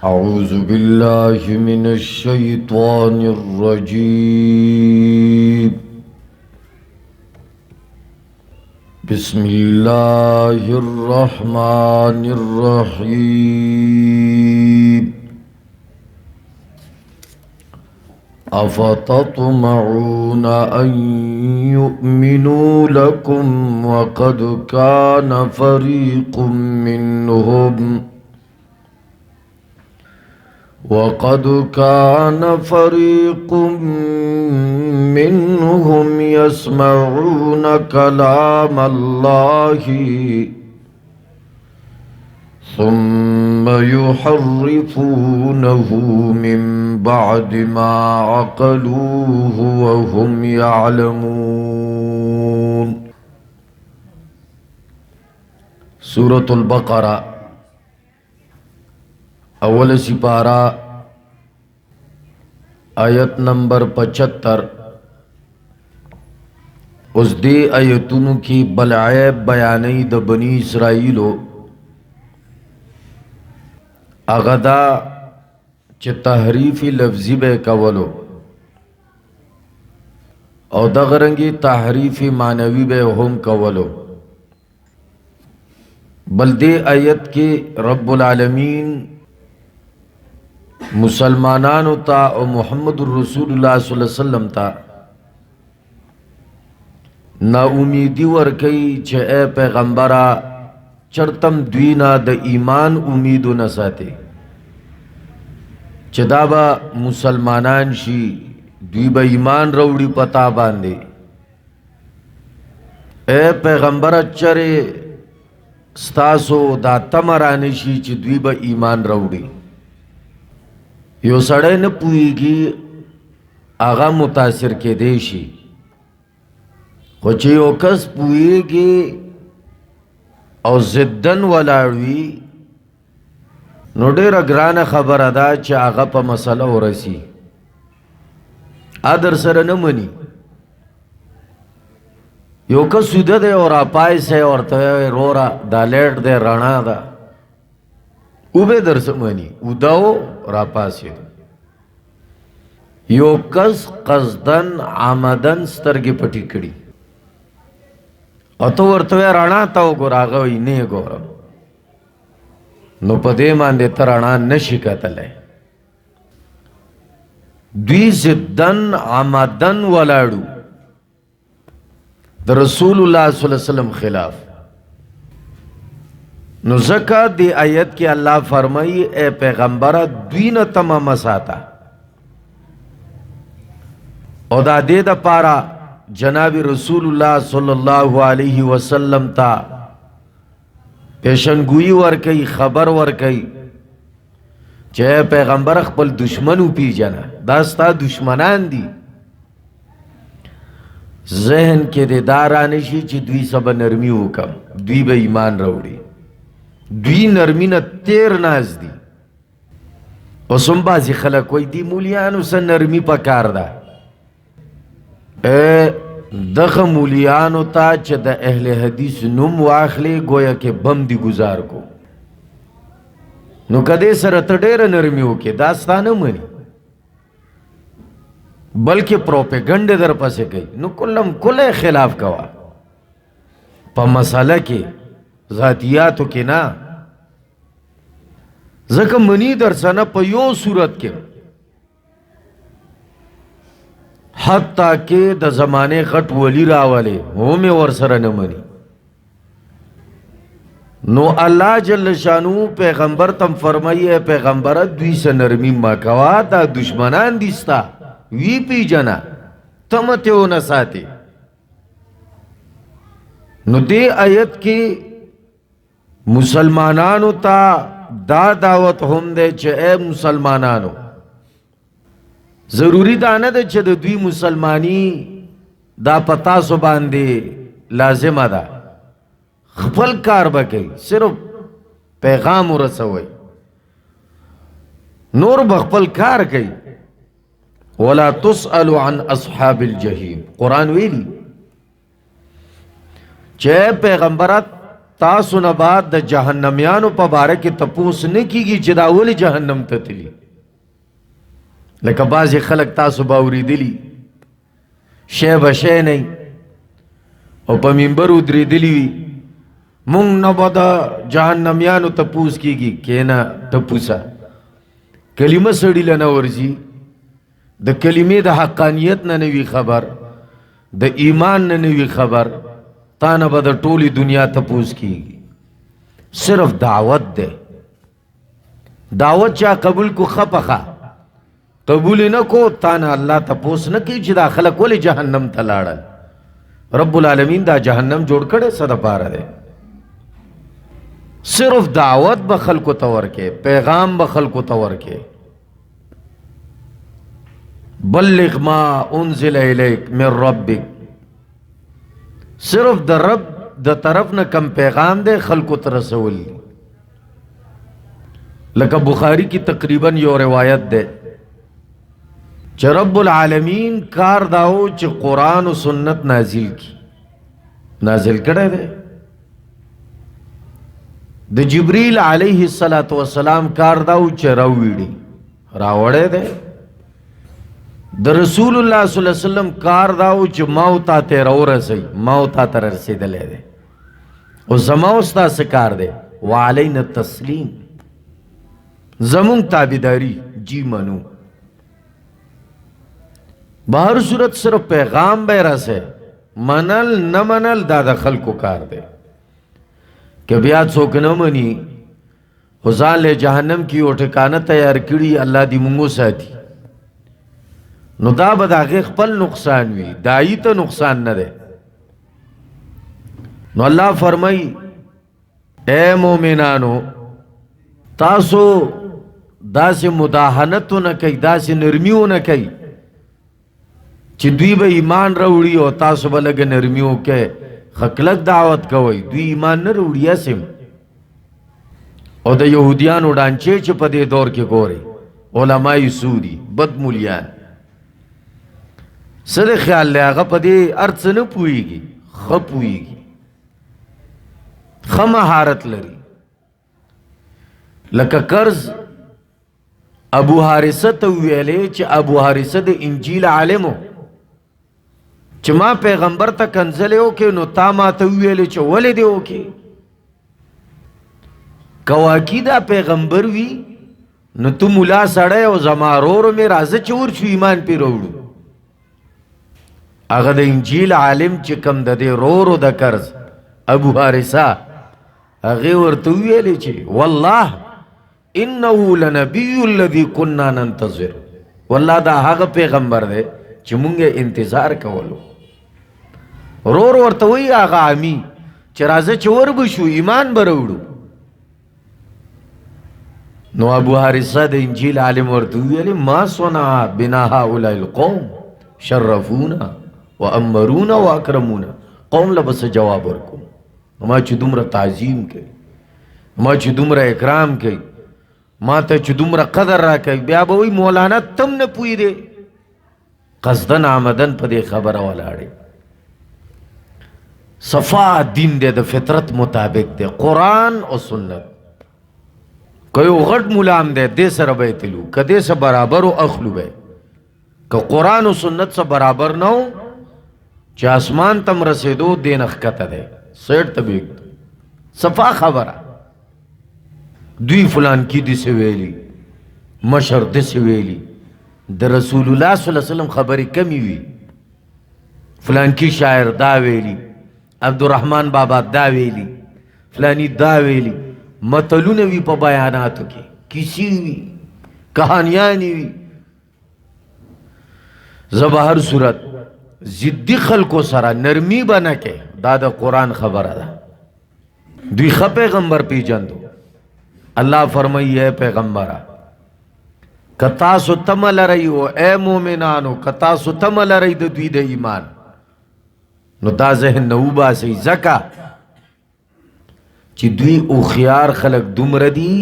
أعوذ بالله من الشيطان الرجيم. بسم الله الرحمن الرحيم. أفتطمعون أن يؤمنوا لكم وقد كان فريق منهم يسمعون كلام الله ثم يحرفونه من بعد ما عقلوه وهم يعلمون. سورة البقرہ اول سپارہ آیت نمبر 75. اس دے آیتونو کی بلعیب بیانی د بنی اسرائیلو اغدا چه تحریفی لفظی بے کولو او دغرنگی تحریفی معنوی بے هم کولو. بل دے آیت کے رب العالمین مسلمانانو تا او محمد رسول اللہ صلی اللہ علیہ وسلم تا نا امیدی ورکی چه اے پیغمبرا چرتم دوینا د ایمان امیدو نساتے چه دا با مسلمانان شی دوی با ایمان روڑی پتا باندے. اے پیغمبرا چرے ستاسو دا تمرانی شی چه دوی با ایمان روڑی. یو سڑے نه پوئیگی آغا متاثر کے دیشی خو چه یو کس پوئیگی او زدن ولاړوی نو ډیر ګران خبر ادا چې هغه په مسله ورسی ادر سره نه مني. یو کس سوده دی او راپای سه ورته رورا دا لیټ دی رڼا ده او به درس مني او داو راپاسي. یو کس قصدن عمدن سترګې پټې کړي او تو ورته رانا تا وګور هغه وی نه ګورم نو په دې باندې تر رانا نشي کتلای. دوی زدن عمدن ولاړو د رسول الله صلی الله علیه وسلم خلاف. نو زکا دی آیت کی اللہ فرمائی اے پیغمبر دوی نه تمام ساتا او دا دے دا پارا جناب رسول اللہ صلی اللہ علیہ وسلم تا پیشنگوئی ورکی خبر ورکی چه پیغمبر خپل دشمنو پی جنا داستا دشمنان دی ذہن کے دے دارانشی چی دوی سب نرمی ہوکم دوی با ایمان روڑی دوی نرمی نا تیر ناز دی او سن بازی خلق وی دی مولیانو سن نرمی پا کار دا. اے دخ مولیانو تا چه دا اہل حدیث نم واخلے گویا کہ بم دی گزار کو نو کدے سر تڑیر نرمی ہو کے داستا نمانی بلکہ پروپیگنڈ در پسے گئی نو کلم کلے خلاف کوا پا مسئلہ کے ذاتیاتو کے نا زکا منی در سنا پا یو صورت کے حتیٰ کہ دا زمانے غٹ ولی راولے ہومی ورسر نمانی. نو اللہ جل شانو پیغمبر تم فرمائیے پیغمبر دوی سے نرمی مکوا دا دشمنان دیستا وی پی جنا تمتے ہو نساتے. نو دے آیت کی مسلمانانو تا دا دعوت ہم دے چے اے مسلمانانو ضروری دانا دے چے دوی مسلمانی دا پتا سو باندے لازم دا خپل کار بکی صرف پیغام رسوئی نور بخپل کار کئی. ولا تسأل عن اصحاب الجحیم قرآن ویلی چے پیغمبرات تاسو نه بعد د جهنميانو په باره کې تپوس نه کیږي چې دا ولې جهنم ته تللی. لکه بعضې خلک تاسو به اورېدلي شی به شی نه او په منبر ودرېدلي وي مونږ نه به د جهنميانو تپوس کیږي. کېنه تپوسه کلمه سړي له نه ورځي، د کلمې د حقانیت نه نه وي خبر، د ایمان نه نه وي خبر، تا نه به د ټولې دنیا تپوس کیږي. صرف دعوت ده. دعوت چا قبول کو خپخه قبول نه کو تا نه الله تپوس نه کوي چې دا خلک ولې جهنم ته لاړل. رب العالمین دا جهنم جوړ کړی څه دپاره دی؟ صرف دعوت به خلکو ته ورکې، پیغام به خلکو ته ورکې. بلغ ما انزل الیک من ربک، صرف د رب د طرف نه کم پیغام دے خلکو ته رسول. لکه بخاری کی تقریبا یو روایت دے چې رب العالمین کار داو چې قرآن و سنت نازل کی، نازل کړی دی. د جبریل علیه السلام کار داو چې راویړي راوړی دی. د رسول الله صلی الله علیه وسلم کار داو چې موت ته راورسي، موت ته رسیدلې ده. او زما استا کار دی وعلینا التسلیم، زمون تابعداری جی منو. بهر صورت صرف پیغام به راسه، منل نه منل دا د خلکو کار دی. که بیا څوک نه مني خو ځان له جهنم کې یو ټکانه تیار کړي، الله دې مونږ ساتي، نو دا به د هغې خپل نقصان وي، دایي ته نقصان نه دی. نو الله فرمایي اے مومنانو تاسو داسې مداهنتونه کوي، داسې نرمیونه کوي چې دوی به ایمان راوړي او تاسو به لږه نرمي وکئ، خکلک دعوت کوئ، دوی ایمان نه راوړي اسم. او د یهودیانو ډانچې چې په دې دور کې ګورئ علمای سودي بد مولیان څه د خیال دی هغه په دې هر څه نه پوهېږي، ښه پوهېږي، ښه مهارت لري. لکه قرض ابو حارثه ته ویلې چې ابو حارثه د انجیل عالمو چې ما پیغمبر ته کنځلې وکړې نو تا ما ته ویلې چې ولې دې وکړې؟ که واقعي دا پیغمبر وي نو تو ملا سړی او زما ورور مې راځه چې ورشو ایمان پې راوړو. هغه د انجیل عالم چې کم د دې ورورو د قرض ابو حارثه هغې ورته وویلې چې والله انه لنبی الذي كنا ننتظر، والله دا هغه پیغمبر دی چې مونږ انتظار کولو. ورور ورته وایي هغه عامي چې راځه چې وربشو ایمان به راوړو. نو ابو حارثه د انجیل عالم ورته وویلې ما صنع بنا هؤلاء القوم شرفونا وامرونا واکرمونا. قوم له بس جواب ورکوم، ما چې دومره تعظیم کوي، ما چې دومره اکرام کوي، ما ته چې دومره قدر را کوي، بیا به وایي مولانا تم نه پوهېدې. قصدن آمدن په دې خبره ولاړې. صفا دین دی د فطرت مطابق دی، قرآن او سنت. که یو غټ ملام دی دې سره به یې تلو، که دې سره برابر و اخلو به، که قرآن و سنت سره برابر نه و چې اسمان تم رسېدو دې نه ښکته دی، سیټ ته به صفا خبره. دوی فلان کی دې څه ویلي، مشر دې څه ویلي، د رسول الله صلی الله علیه وسلم خبرې کمی وي. فلان کی شاعر دا ویلی، عبدالرحمن بابا دا ویلی، فلانی دا ویلی، متلونه وی په بیاناتو کې، کیسې وي، کہانیانی وي. زه به هر صورت ضدي خلکو سره نرمي به نه کې، دا د قرآن خبره ده. دوی ښه پیغمبر پیژندو. الله فرمایي اے پیغمبره که تاسو تمه لرئ او اے مومنانو که تاسو تمه لرئ د دوی د ایمان نو دا ذهن نه وباسئ، ځکه چې دوی هوښیار خلک دومره دي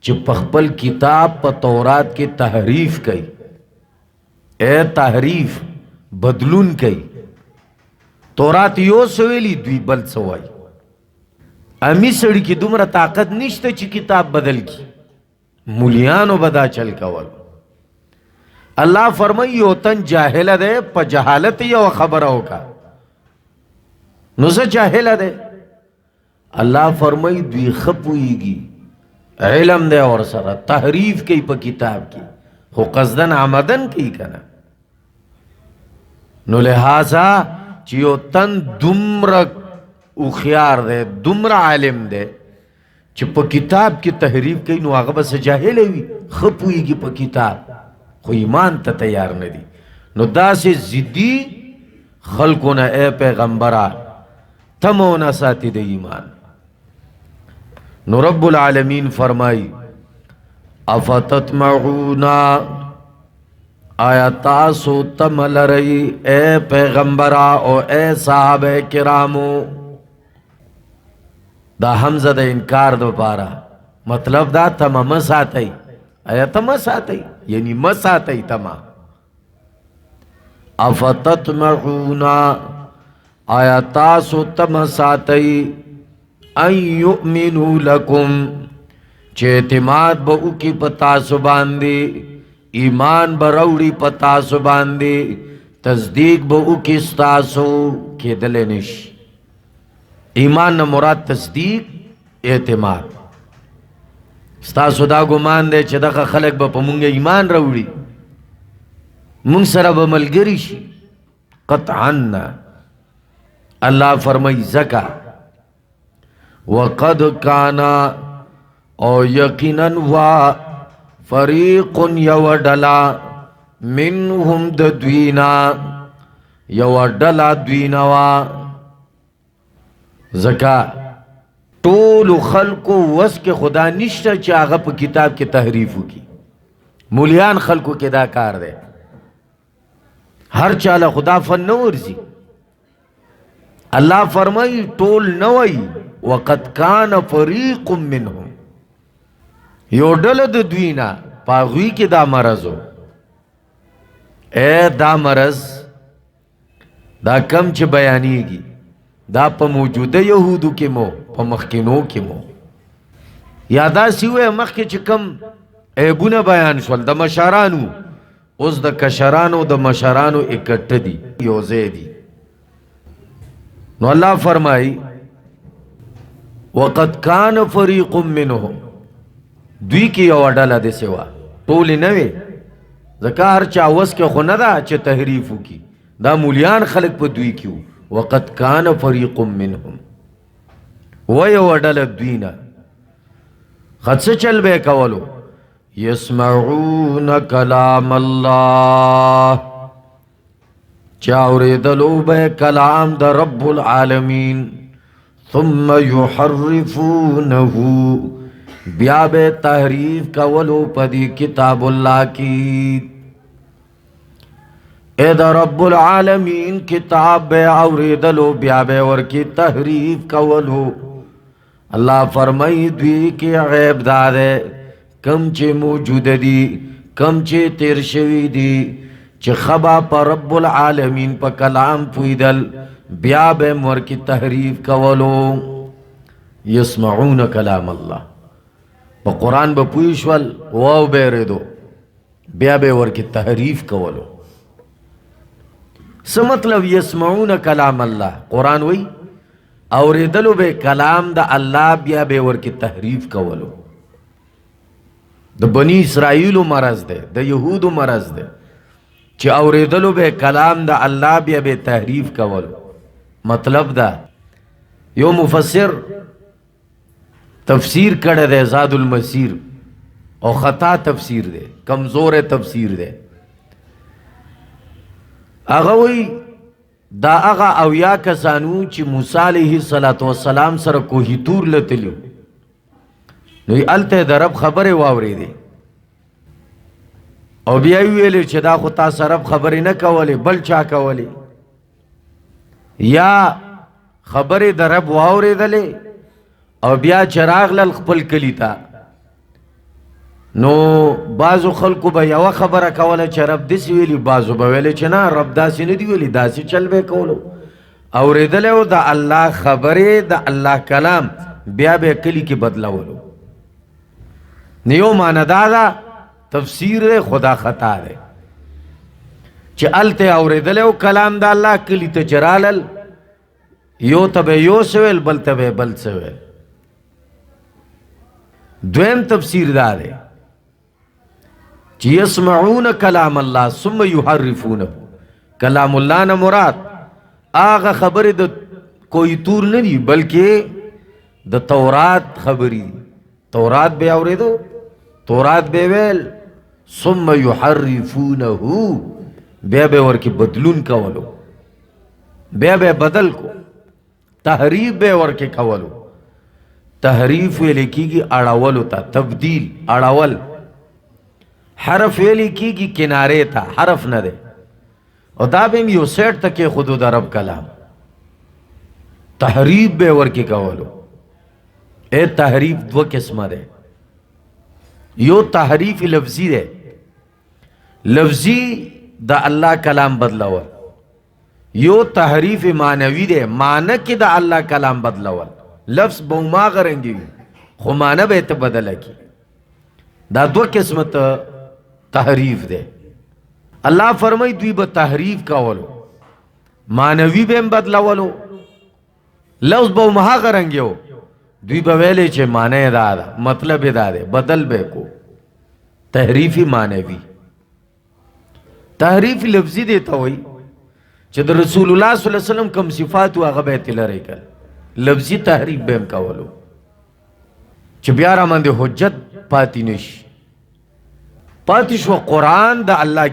چې په خپل کتاب په تورات کې تحریف کوي. اے تحریف بدلون کوي. تورات یو څه ویلي دوی بل څه وایي. امی سړي کې دومره طاقت نشته چې کتاب بدل کی، مولیانو بدا چل کول. الله فرمایي یو تن جاهل ده په جهالت یو خبره وکا نو زه جاهل ده. الله فرمایي دوی خپويږي علم ده اور سره تحریف کوي په کتاب کې، خو قصدن عمدن کوي کنه. نو لہذا چې یو تن دومره اوخیار ده دومره عالم ده چې په کتاب کې تحریف کوي نو هغه بس جاهل وي، خپويږي په کتاب خو ایمان ته تیار نه دي. نو داسې ضدي خلقونه اے پیغمبره تمونه ساتي د ایمان. نو رب العالمین فرمائی افتطمعون آیا تاسو تم لرئی اے پیغمبرا او اے صحابہ کرامو. دا حمزه د انکار دو پارا مطلب دا تم مساتی، آیا تم مساتی یعنی مساتی تما. افتطمعون آیا تاسو تم ساتی ان یؤمنو لکم چه اعتماد با اوکی پتاسو باندی، ایمان بروڑی پتاسو باندی، تصدیق با اوکی ستاسو که دلنش. ایمان مراد تصدیق اعتماد. ستاسو دا گمان دے چه دقا خلق با پا مونگا ایمان روڑی مونگ سر با ملگری شی قطعاً. اللہ فرمائی زکا وقد کانا او یقیناً وا فریق یو ڈلا منہم دوینا یو ڈلا دوینا وا. زکا طول خلقو وس کے خدا نشتا چا آغا پا کتاب کے تحریفو کی، مولیان خلقو کے دا کار دے. ہر چالا خدا فن نورزی. اللہ فرمائی طول نوئی وقد کان فریق منہم یو ڈلد دوینا پاغوی کے دا مرضو. اے دا مرض دا کم چھ بیانی گی دا پا موجود یہودو کے مو پا مخکنو کے مو یادا سیوے مخ کے چکم عیبون بیان شول دا مشارانو اس دا کشرانو دا مشارانو اکٹ دی یوزے دی. نو اللہ فرمائی وقد کان فریق منہم دوی کی یو ڈالا دے سوا طولی نوے ذکا ہر چاوز کے خوندا چا تحریفو کی دا مولیان خلق پا دوی کیو. وقد کان فریق منہم ویو ڈالا دوینا خد سے چل بے کولو یسمعون کلام اللہ چاوری دلو بے کلام دا رب العالمین ثم یحرفونہو بیا بے تحریف کولو پدی کتاب اللہ کی. اے دا رب العالمین کتاب بے اوری دلو بیا بے ورکی تحریف کولو. اللہ فرمائی دوی کی غیب دادے کم چے موجود دی کم چے تیر شوی دی چے خبا پا رب العالمین پا کلام پویدل بیا بے ورکی تحریف کولو. یسمعون کلام اللہ پا قرآن با پویشول واو بے ردو بیا بے ورکی تحریف کولو. سمطلب یسمعون کلام اللہ قرآن وی اوریدلو بے کلام دا اللہ بیا بے ورکی تحریف کولو. دا بنی اسرائیلو مرض دے دا یہودو مرض دے چی اوریدلو بے کلام دا اللہ بیا بے تحریف کولو. مطلب دا یو مفسر تفسیر کڑے دے زاد المسیر او خطا تفسیر دے کمزور تفسیر دے. اغوی دا اغا اویا کسانو چی موسیٰ علیہ السلام سر کوہی تور لتلیو نوی علتے دا رب خبر واوری دے او بیاوی ویلے چی دا خطا سر رب خبری نکولی بل چا کولی یا خبر دا رب واوری دلے او بیا چراغ للخپل کلی تا نو بازو خلقو با یو خبر کولا چه رب دسی ویلی بازو با ویلی چه نا رب داسی ندی ویلی داسی چل بے کولو او ریدلو دا اللہ خبر دا اللہ کلام بیا به کلی کې بدلولو. نیو معنی دا تفسیر خدا خطا ده چې الته اوریدل او کلام د الله کلی ته چرالل یو ته یو سویل بل ته بل سویل. دویم تفسیر دا ده چې يسمعون کلام الله ثم يحرفونه. کلام الله نه مراد آغا خبر د کوئی تور نه دی بلکې د تورات خبرې دي. تورات به اوریدو، تورات به ویل، ثم يحرفونه بیا به ورکی بدلون کولو، بیا به بدل کو، تحریف به ورکی کولو. تحریف ویل کیږي اړولو ته، تبدیل اړول. حرف ویل کیږي کنارے ته، حرف نه ده. او دا به یو سیټ تکي خودو د رب کلام. تحریف به ورکی کولو. اے تحریف دو قسمه ده. یو تحریف لفظی ده، لفظی دا اللہ کلام بدلول. یو تحریف معنوی ده، معنی کی دا اللہ کلام بدلول. لفظ بوما غرنگی خو معنی به ته بدل کی. دا دو قسمت تحریف ده. اللہ فرمائی دوی به تحریف کولو، معنوی به بدلولو، لفظ بوما غرنگیو. دوی به ویلې چې معنی دا ده، مطلب دا ده، بدل به کو. تحریفی معنوی. تحریف لفظی دیتا ہوئی چې د رسول الله صلی الله علیه وسلم کم صفات هغه به تلری کړ. لفظی تحریف به هم کولو چې بیا را باندې حجت پاتې نشي. پاتې شو قرآن د الله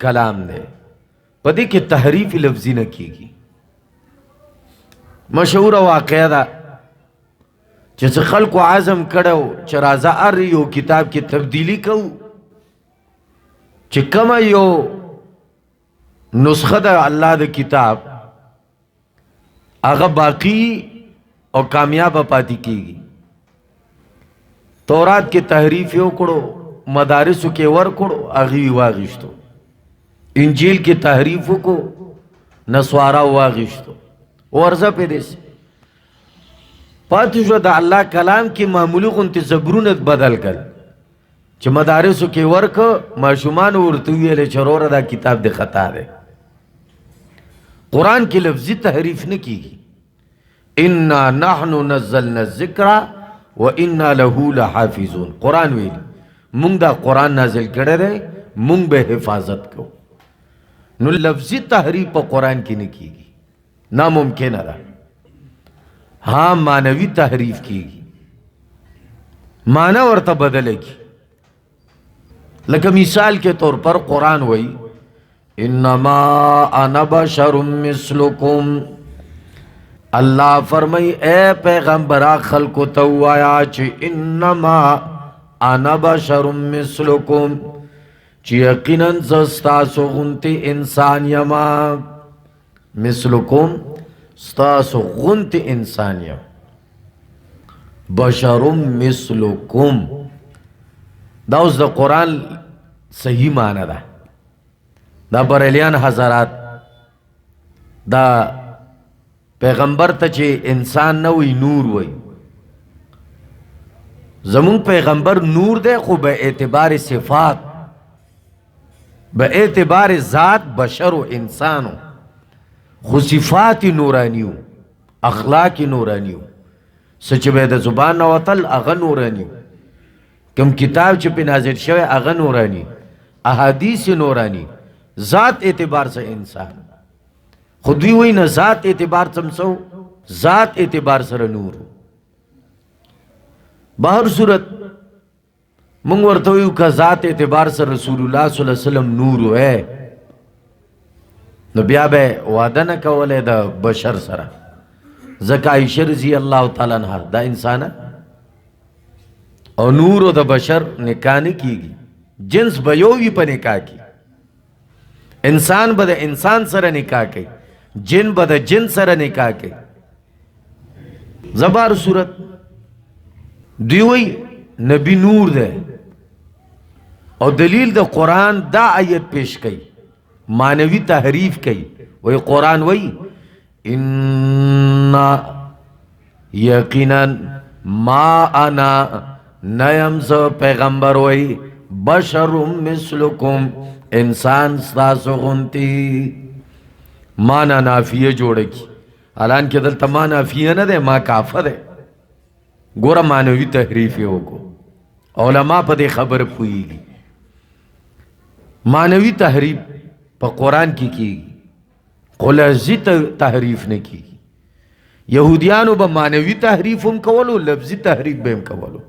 کلام دی، په دې کې تحریف لفظی نه کیږي. مشهور واقعه ده چې خلکو عزم کړو چې راځه ار یو کتاب کې تبدیلی کوو چې کومه یو نسخه د الله د کتاب هغه باقی او کامیاب پاتې کیږي. تورات کې تحریف یو کړو، مدارسو کې ور کړو، هغه واغښتو. انجیل کې تحریف وکړو، نسوارا واغښتو. ورځه په دې پاتې شو د الله کلام کې معمولی غونتی زبرونه بدل کړ چې مدارسو کې ورک ماشومان ورته ویل چې وروره دا کتاب د خطا دی. قرآن کې لفظي تحریف نه کیږي. انا نحن نزلنا الذکر وانا له لحافظون. قرآن ویل مونږ دا قرآن نازل کړی دی، مونږ به حفاظت کوو. نو لفظي تحریف په قرآن کې نه کیږي، ناممکن ده. ہاں معنوی تحریف کیږي، معنی ورته بدل کی. لکه مثال کے طور پر قرآن وئی انما انا بشر مثلکم. اللہ فرمائی اے پیغمبرا خلقو تو آیا چی انما انا بشر مثلکم، چی یقیناً زستاسو غنتی انسان یما. مثلکم ستاسو غنت انسانیه. بشر مثلکم دا اوس د قرآن صحیح معنی ده. دا بریلیان حضرات دا پیغمبر ته چې انسان نه وي نور وي. زمون پیغمبر نور ده خو به اعتبار صفات، به اعتبار ذات بشر و انسانو، خو صفات نورانیو، اخلاق نورانیو. سچ به د زبان نوتل اغه نورانیو. کم کتاب چې په نازل شوی اغه نورانی، احادیث نورانی. ذات اعتبار سے انسان خود بھی وہی نہ ذات اعتبار سمسو، ذات اعتبار سره نور. بہر صورت منگ ورتویو کا ذات اعتبار سره رسول اللہ صلی اللہ علیہ وسلم نور ہے. نو بیا به وعده نه کوله د بشر سره. ځکه عائشہ رضی اللہ تعالی عنہ دا انسان او نور او د بشر نکاح نه کیږي. جنس به یو وي په نکاح کې. انسان به د انسان سره نکاح کوي، جن به د جن سره نکاح کوي. زبار صورت دوی وی نبی نور ده او دلیل د قرآن دا آیت پیش کئی، معنوی تحریف کئی. وی قرآن وی اِنَّا یقیناً ما انا نیم ز پیغمبر وی بشر مثلکم انسان ستاسو غنتی. مانا نافیه جوڑه کی الان که دلتا ما نافیه نه ده ما کافه ده. گورا مانوی تحریفی ہوگو علماء پا ده خبر پوئیگی. مانوی تحریف پا قرآن کی لفظی تحریف نے کی. یہودیانو با مانوی تحریف هم کولو لفظی تحریف بهم کولو.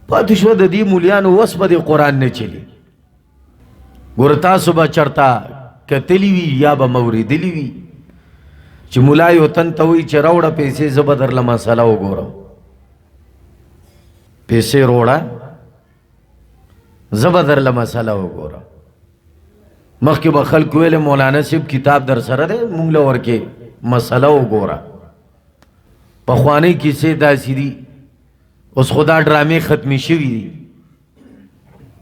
پاتشو دا دی مولیانو وس با دی قرآن نے چلی. گورتاسو با چرتا کتلیوی یا با موردلیوی چی مولایو تن تاوی چی روڑا پیسے زبدر لما سلاو گورم پیسے روڑا زبدر لما سلاو گورم مخی با خلق ویل مولانا سیب کتاب در سره ده مونگل ورکے مسئلہ و گورا پخوانے کسی داسی دی اس خدا ڈرامے ختمی شوی دی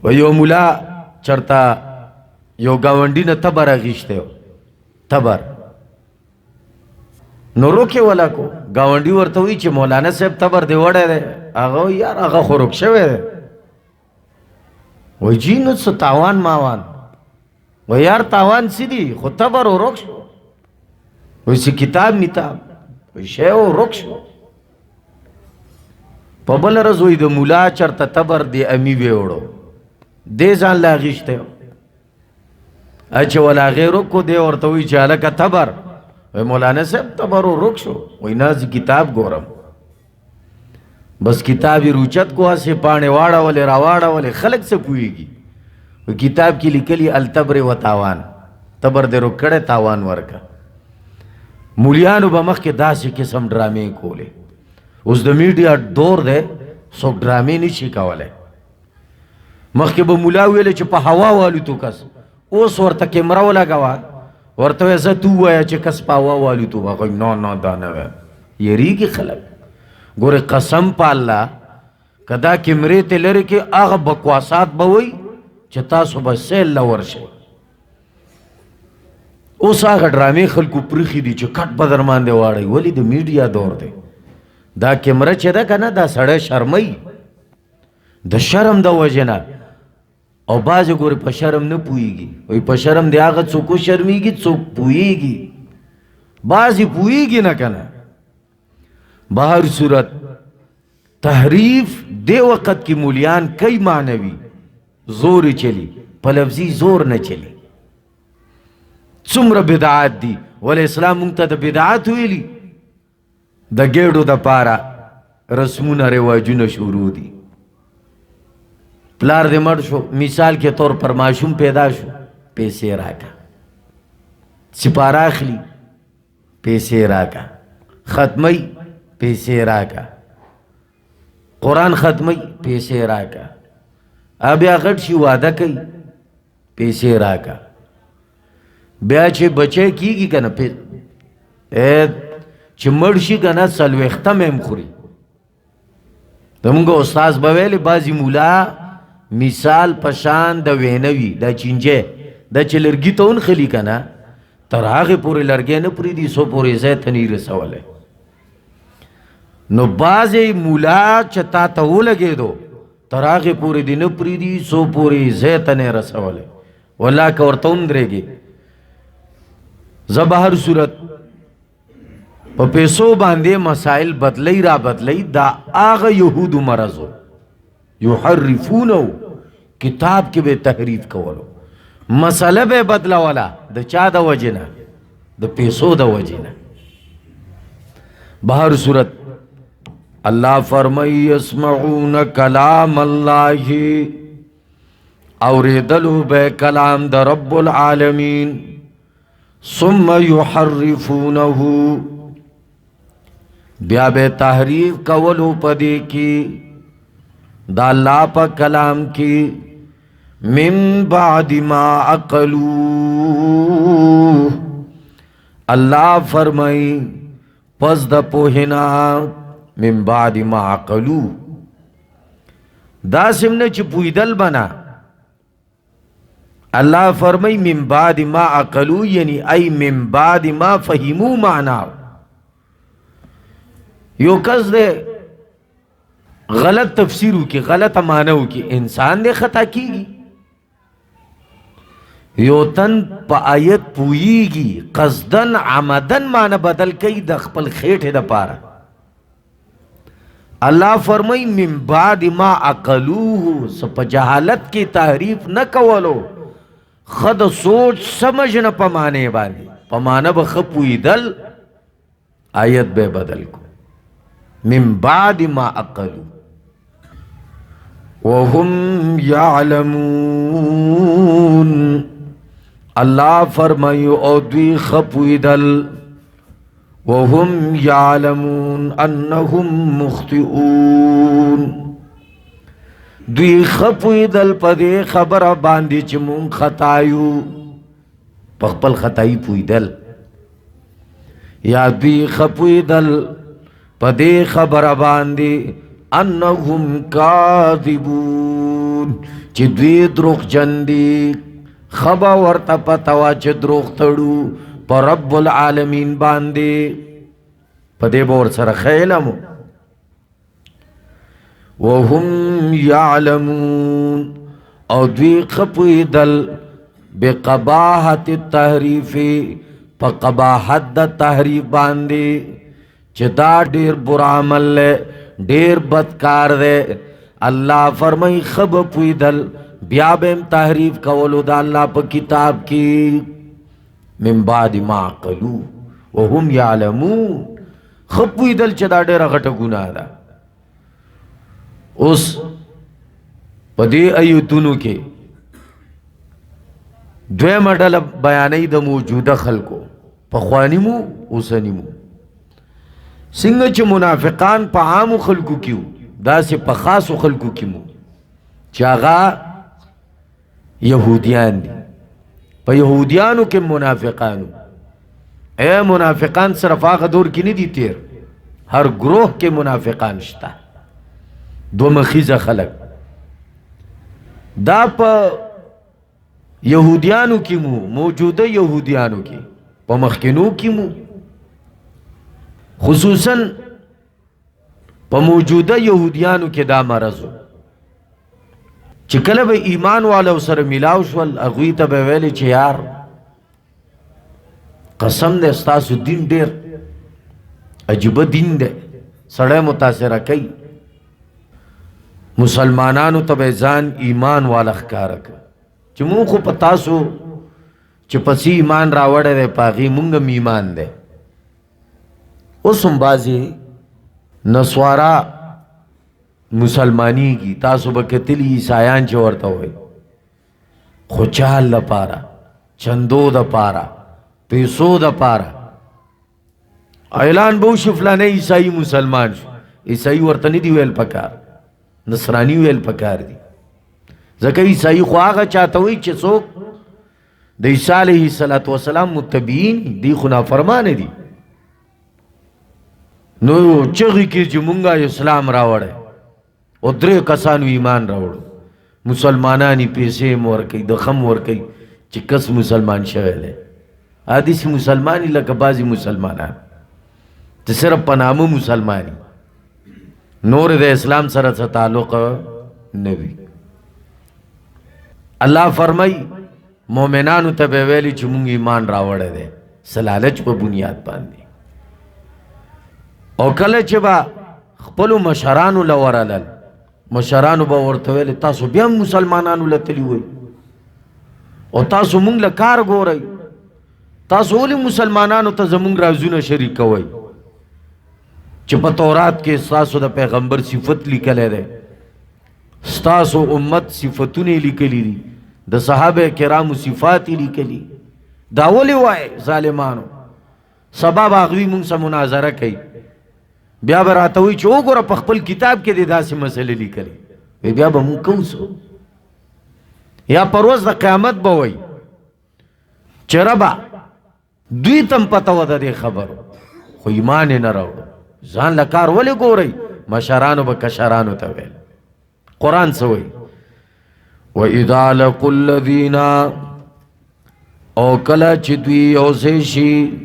و یو مولا چرتا یو گاونڈی نا تبر اغیشتے ہو تبر نو روکے والا کو گاونڈی ورطوئی چی مولانا صاحب تبر دے وڑے دے آگا یار آگا خوروک شوے دے وی جی نو سو تاوان ماوان و یار تاوان سی دی خود تبر و روک شو وی سی کتاب میتاب وی شے و روک شو پا بل رزوی دا مولا چرتا تبر دی امی بیوڑو دے زان لاغیشتے ہو اچھا والا غیرو کو دے ورطوی چالکا تبر وی مولانا صاحب تبر و روک شو وی نازی کتاب گورم بس کتابی روچت کو اسے پانے واڑا والے راواڑا والے خلق سے پوئی گی وی کتاب کی لکلی التبر و تاوان تبر دے رکڑے تاوان ورکا مولیانو بمخ کے دا سے قسم ڈرامے کولے اس دا میڈیا دور دے سوک ڈرامے نیچی کولے مخ کے با مولاویلے چی پا ہوا والو تو کس اوس ورطا کمراو لگوا ورطا ویسا تو ویا چی کس پا ہوا والو تو با کوئی نو نو دانوے یہ ری کی خلق گورے قسم پا اللہ کدا کمرے تے لرے کے آغا بکواسات باوئی چی تاسو با سیل لورشے اوس آغا ڈرامے خلقو پریخی دی چی کٹ بدرمان دے وارئی ولی دا میڈیا دور دے دا کمرہ چی دا کنا دا سڑے شرمئی دا شرم دا وجنا او بازی گوری پا شرم نا پوئی گی وی پا شرم دے آغا چوکو شرمی گی چوک پوئی گی بازی پوئی گی نا کنا. بہر صورت تحریف دے وقت کی مولیان کئی معنوی زور چلی پا لفظی زور نہ چلی سمر بدعات دی ولی اسلام منگتا دا بدعات ہوئی دا گیڑو دا پارا رسمون رواجون شروع دی پلار دے مر شو مثال کے طور پر معشوم پیدا شو پیسے راکا سپارہ اخلی پیسے راکا ختمی پیسے راکا قرآن ختمی پیسے راکا اب یا غٹ شی وعدہ کئی پیسے راکا بیا چھے بچے کی گی کنا چھے مرشی کنا سلویختہ میں مخوری دمونگا استاز بویلی بازی مولا مثال پشان دا وینوی دا چینجے دا چه لرگی تا ان خلی کنا تر آغی پوری لرگی نپری دی سو پوری زیتنی رسولے نو بازی مولا چه تا تاو لگے دو تر آغی پوری دی نپری دی سو پوری زیتنی رسولے واللہ کورتا اندرے گی زبہر صورت پا پیسو باندے مسائل بدلی را بدلی دا آغا یہود مرزو یحرفونو کتاب کے بے تحریف کولو مسئلہ بے بدلا والا دا چا دا وجنا دا پیسو دا وجنا. بہر صورت اللہ فرمائی یسمعون کلام اللہ اوریدلو بے کلام دا رب العالمین ثم یحرفونہو بیا بے تحریف کولو پدے کی دا اللہ پا کلام کی من بعد ما عقلو اللہ فرمائی پس دا پوہنا من بعد ما عقلو دا سمنا چی پویدل بنا اللہ فرمائی من بعد ما عقلو یعنی ای من بعد ما فہمو معناو یو کس دے غلط تفسیرو کی غلط معنیو کی انسان دے خطا کی گی یو تن پا آیت پوئی گی قصدن عمدن معنی بدل کئی د خپل خیٹھ دا پارا اللہ فرمائی من بعد ما عقلوه سپ جہالت کی تحریف نہ کولو خد سوچ سمجھ نہ پمانے باندی پمانے بخپوئی دل آیت بے بدل کو من بعد ما عقلو وهم يعلمون اللہ فرمائی او دوی خپوئی دل وهم يعلمون انهم مخطئون دوی خپوئی دل پدے خبر باندی چمون خطایو پخپل خطائی پوئی دل یا دوی خپوئی دل پدے خبر باندی انهم کاذبون چی دوی دروغ جندی خبا ورطا پتوا چی دروغ تڑو پا رب العالمین باندے پدے بور سر خیلمو وهم یعلمون او دوی خپوی دل بقباحت التحریف پا قباحت دا تحریف باندے چی دا دیر برا عمل لے دیر بدکار دے اللہ فرمائی خب پوی دل بیابیم تحریف کولو دا اللہ پا کتاب کی من بعد ما عقلو وهم یعلمون خپوی دل چی دا دیر غٹ گناہ دا اس پدی ایتونو کے دوے مڈل بیانی دا موجودہ خلقو پخوانیمو اوسنیمو سنگ چی منافقان پا عامو خلقو کیو دا سی پا خاصو خلقو کیمو چاگا یہودیان دی پا یہودیانو کے منافقانو اے منافقان صرف آغا دور کی نہیں دی تیر ہر گروہ کے منافقان شتا دو مخیز خلق دا پا یہودیانو کی مو موجودہ یہودیانو کی پا مخکنو کی مو خصوصاً پا موجودہ یہودیانو کی دا مرضو چکل با ایمان والا سر ملاو شوال اغوی تا بیویلی چه یار قسم دے استاسو دین دیر عجیب دین دے سڑے متاثرہ کئی مسلمانانو تب ازان ایمان والا خکارک چی مون خو پتاسو چی پسی ایمان راوڑے دے پاگی مونگم ایمان دے اسم بازی نسوارا مسلمانی کی تاسو بکتلی عیسائیان چی ورطا ہوئے خوچال دا پارا چندو دا پارا پیسو دا پارا اعلان بو شفلانے عیسائی مسلمان شو عیسائی ورطنی دی ویل پکار نصرانی ویل پکار دی زکر عیسائی خواہا چاہتا ہوئی چی سوک دا عیسیٰ علیہ السلام متبین دی خنا فرمانے دی نو چغی کی جمونگا اسلام راوڑے او درے کسانو ایمان راوڑو مسلمانانی پیسے مورکی دخم ورکی چی کس مسلمان شغل ہے آدھی سی مسلمانی لکا بازی مسلمانان تی صرف پنامو مسلمانی نور دے اسلام سره څه تعلق نوی اللہ فرمائی مومنانو ته ویلی چې مونږ ایمان راوړی دی سلالچ په بنیاد باندې او کله چې با خپلو مشرانو لورلل مشرانو به ورته ویل تاسو بیا مسلمانانو لتلی وای او تاسو مونږ له کار ګورئ تاسو ولې مسلمانانو ته زمونږ رازونه شریک کوئ چې په تورات کې ستاسو د پیغمبر صفت لیکلی دی ستاسو امت صفتونه لیکلی دي د صحابه کرامو صفات لیکلی دا ولې وای ظالمانو سبا به هغوی مونږ سره مناظره کوي بیا به راته وایي چې وګوره په خپل کتاب کې دې داسې مسلې لیکلي وی بیا به مونږ کوو څه یا پر ورځ د قیامت به وایي چې ربه دوی تم پته وه د دې خبرو خو ایمان یې نه راوړو ځان له کار ولې ګورئ مشرانو به کشرانو ته ویل قرآن څه وایي وَإِذَا لَقُوا الَّذِينَ او کله چې دوی یو ځای شي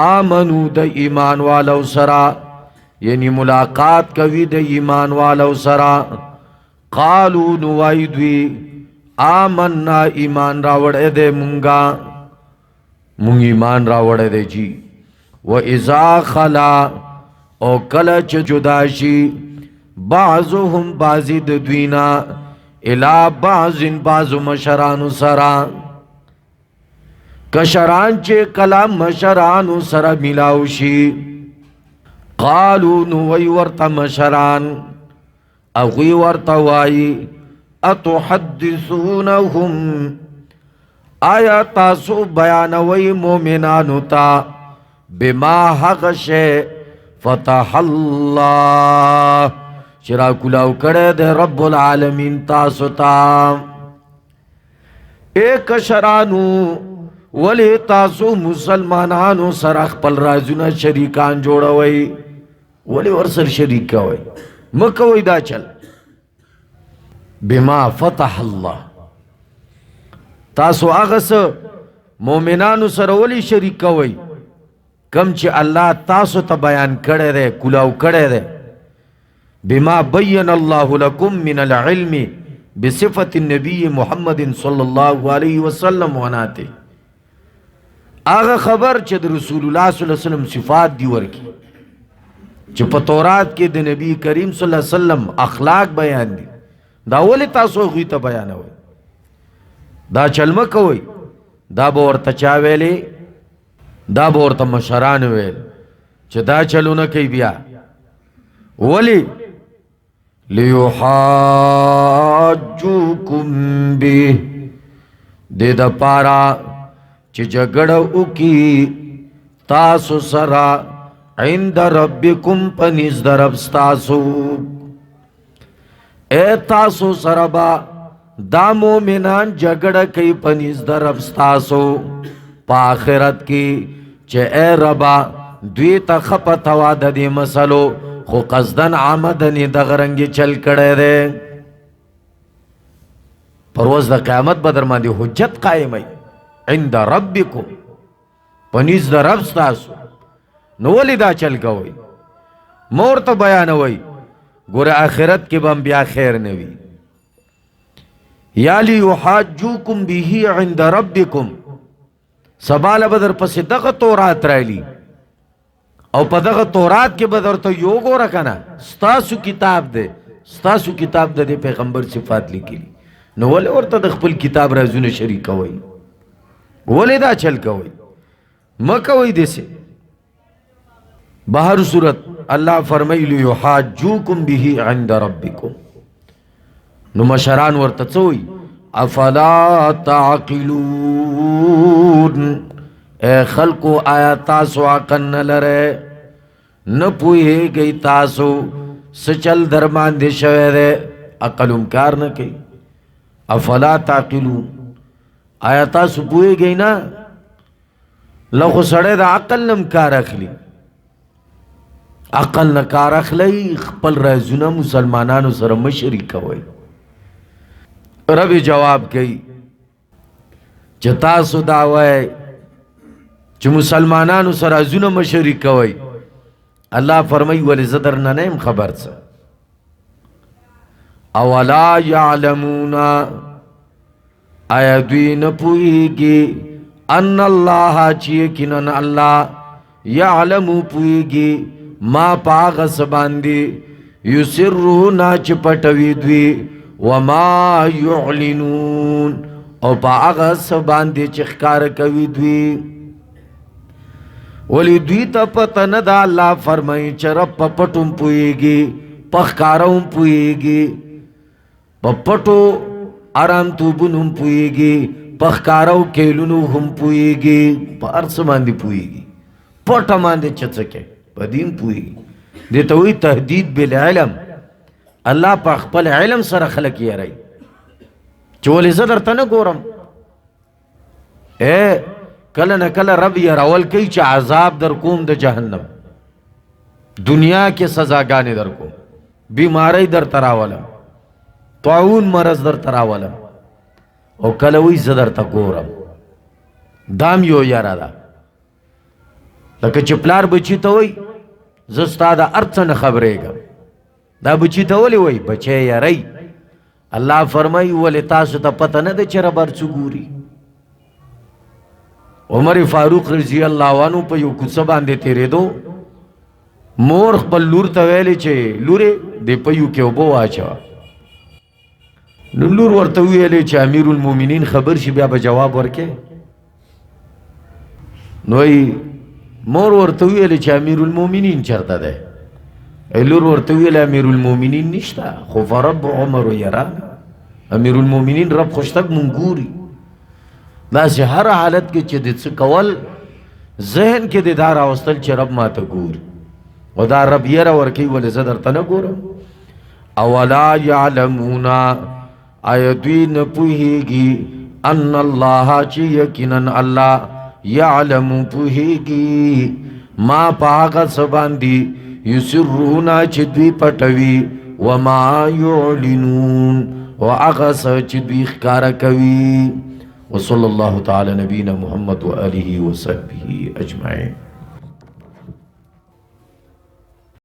آمنو د ایمان والو سره یعنی ملاقات کوي د ایمان والو سرا. قالو نوای دوی آمنا ایمان راوړې دې مونږ ایمان راوړې دې جی. و اذا خلا او کله چې جدا شي بعضهم بعضی د دوینا الی بعض مشرانو سرا. کشران چې کلام مشرانو سره ملاو شي قالو نوی ورته مشران اغوی ورته وای اتحدثونهم آیا تاسو بیانوي مومنانو تا بما حق شے فتح اللہ چرا کلاو کڑے دے رب العالمین تاسو تا. ایک شرانو ولی تاسو مسلمانانو سر اخپل رازونا شریکان جوڑوئی ولی ورسر شریک کوئی مکوئی دا چل. بما فتح اللہ تاسو اغس مومنانو سر ولی شریک کوئی کم چې الله تاسو ته بیان کړی دی کلاو کړی دی. بما بین الله لکم من العلم بصفت النبی محمد صلی الله علیه وسلم وناته. آغا خبر چې د رسول الله صلی الله علیه وسلم صفات دی ورکی چې په تورات کې د نبی کریم صلی الله علیه وسلم اخلاق بیان دي دا ولی تاسو غوی ته بیانوي دا چلمه کوي دا به ورته چا ویلي دا به ورته مشران ویل چې دا چلونه کوي بیا ولی لیحاجوکم به د د پارا چې جګړه وکي تاسو سره عند ربکم پنځ درب تاسو اے تاسو سره با دا مومنان جګړه کوي پنځ درب تاسو په آخرت کې چې اے ربا دوی ته خپتوا د دې مسلو خو قصدن عمدن د غرنګي چل کړي دي. پر ورځ د قیامت به در باندې حجت قائمای عند ربکم پنځ د رب تاسو نو ولې دا چل کوي مور ته بیانوي ګوره آخرت کې به بیا خیر نه وي. یا لیحاجوکم به عند ربکم سباله بدر پس دغه تورات رایلی او په دغه تورات کې بدر ته یو ګوره کنه ستاسو کتاب دی ستاسو کتاب د پیغمبر صفات لیکلي نو ولې ورته د خپل کتاب رازونه شریک کوي ولې دا چل کوي مکوي دسه. بهر صورت الله فرمایلی یحاجوکم به عند ربکم نو مشران ورته څوي افلا تعقلون اے خلقو آیا تاسو عقل نہ لرے نہ پوئے گئی تاسو سچل درمان دے شوے دے عقل انکار نہ کئی. افلا تعقلون آیا تاسو پوئے گئی نا لخو سڑے دا عقل نمکار اخلی عقل نکار اخلی خپل رازونا مسلمانانو سر مشرک ہوئی. رب جواب کئی چې تاسو دعوی چې مسلمانانو سره رازونه مشرک کوي الله فرمای ولې زدر نه نیم خبر څه اولا یعلمون آیا دوی نه پوهیږي ان الله چې یقینا الله یعلم پوهیږي ما پاغه سباندي یسرون چې پټوي دوی وما يعلنون او پاغه سباندي چې ښکار کوي دوی ولی دوی ته پته نه ده الله فرمایي چې رب په پټوم پوهیږي په ښکاروم پوهیږي په پټو آرام توبونو پوهیږي په ښکارو کېلونو هم پوهیږي په هر څه باندې پوهیږي پټه باندې چڅکه په دین پوهیږي دې ته وایي تهدید بالعلم الله په خپل علم سره خلق یې راي چې ولې زه درته نه ګورم اے کله نه کله رب یې راول کوي چې عذاب در کوم د جهنم دنیا کې سزاګانې در کوم بیماری در تراولم طاعون مرض در تراولم او کله وی زه درته ګورم دام یو یاره ده لکه چې پلار بچی ته وی زستا دا ارڅن خبرېږم. دا بچی ته ولې وای بچی یری؟ الله فرمای ولې تاسو ته پته نه ده چې رب هر څه ګوري. عمر فاروق رضی الله عنه په یو کوڅه باندې تېرېدو، مور خپل لور ته ویلې چې لورې دې په یو کې اوبه واچوه. نو لور ورته ویلې چې امیر المؤمنین خبر شي بیا به جواب ورکې. نو مور ورته ویلې چې امیر المؤمنین چرته دی؟ لور ورته ویل امیر المؤمنین نشته، خو فرب عمر یرا، امیر المؤمنین رب خوشتک مونږ ګوري. داسې هر حالت کې چې د څه کول ذهن کې د دا راوستل چې رب ماته ګوري، او دا رب یره ورکوي ولې زه درته نه ګورم. اولا یعلمون آیا دوی نه پوهېږي ان الله چې یقینا الله یعلم پوهېږي ما په هغه څه باندې یسرون چې دوی پټوي وما یعلنون او هغه څه چې دوی ښکاره کوي. وصلی الله تعالی نبینا محمد و آله و صحبه اجمعین.